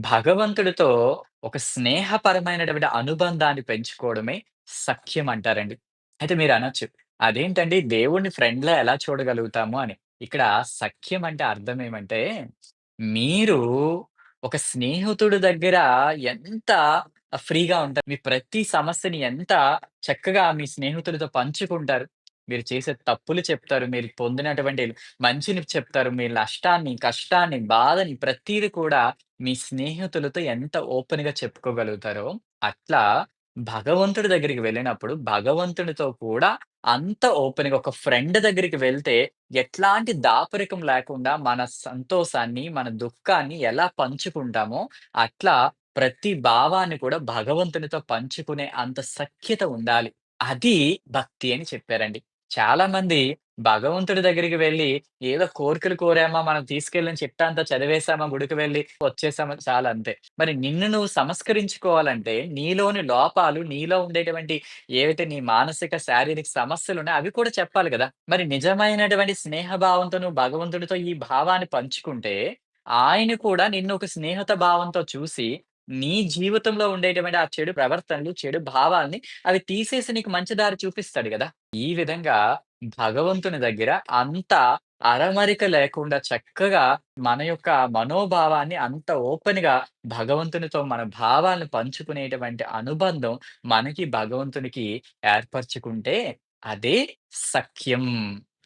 భగవంతుడితో ఒక స్నేహపరమైనటువంటి అనుబంధాన్ని పెంచుకోవడమే సఖ్యం అంటారండి. అయితే మీరనొచ్చు, అదేంటండి దేవుడిని ఫ్రెండ్‌లా ఎలా చూడగలుగుతాము అని. ఇక్కడ సఖ్యం అంటే అర్థం ఏమంటే, మీరు ఒక స్నేహితుడి దగ్గర ఎంత ఫ్రీగా ఉంటారు. మీ ప్రతి సమస్యని ఎంత చక్కగా మీ స్నేహితులతో పంచుకుంటారు. మీరు చేసే తప్పులు చెప్తారు. మీరు పొందినటువంటి మంచిని చెప్తారు. మీ నష్టాన్ని, కష్టాన్ని, బాధని ప్రతీది కూడా మీ స్నేహితులతో ఎంత ఓపెన్‌గా చెప్పుకోగలుగుతారో, అట్లా భగవంతుడి దగ్గరికి వెళ్ళినప్పుడు, భగవంతునితో కూడా అంత ఓపెన్‌గా ఒక ఫ్రెండ్ దగ్గరికి వెళ్తే, ఎట్లాంటి దాపరికం లేకుండా మన సంతోషాన్ని, మన దుఃఖాన్ని ఎలా పంచుకుంటామో, అట్లా ప్రతి భావాన్ని కూడా భగవంతునితో పంచుకునే అంత సఖ్యత ఉండాలి. అది భక్తి అని చెప్పారండి. చాలామంది భగవంతుడి దగ్గరికి వెళ్లి ఏదో కోరికలు కోరామా, మనం తీసుకెళ్ళిన చిట్టా అంతా చదివేసామా, గుడికి వెళ్లి వచ్చేసామా చాలంతే. మరి నిన్ను నువ్వు సంస్కరించుకోవాలంటే, నీలోని లోపాలు, నీలో ఉండేటువంటి ఏవైతే నీ మానసిక, శారీరక సమస్యలున్నాయో అవి కూడా చెప్పాలి గదా! మరి నిజమైనటువంటి స్నేహభావంతో నువ్వు భగవంతుడితో ఈ భావాన్ని పంచుకుంటే, ఆయన కూడా నిన్ను ఒక స్నేహిత భావంతో చూసి, నీ జీవితంలో ఉండేటువంటి ఆ చెడు ప్రవర్తనలు, చెడు భావాల్ని అవి తీసేసి నీకు మంచి దారి చూపిస్తాడు గదా! ఈ విధంగా భగవంతుని దగ్గర అంత అరమరిక లేకుండా చక్కగా మన యొక్క మనోభావాన్ని అంత ఓపెన్‌గా భగవంతునితో మన భావాలను పంచుకునేటువంటి అనుబంధం మనకి భగవంతునికి ఏర్పరచుకుంటే అదే సఖ్యం.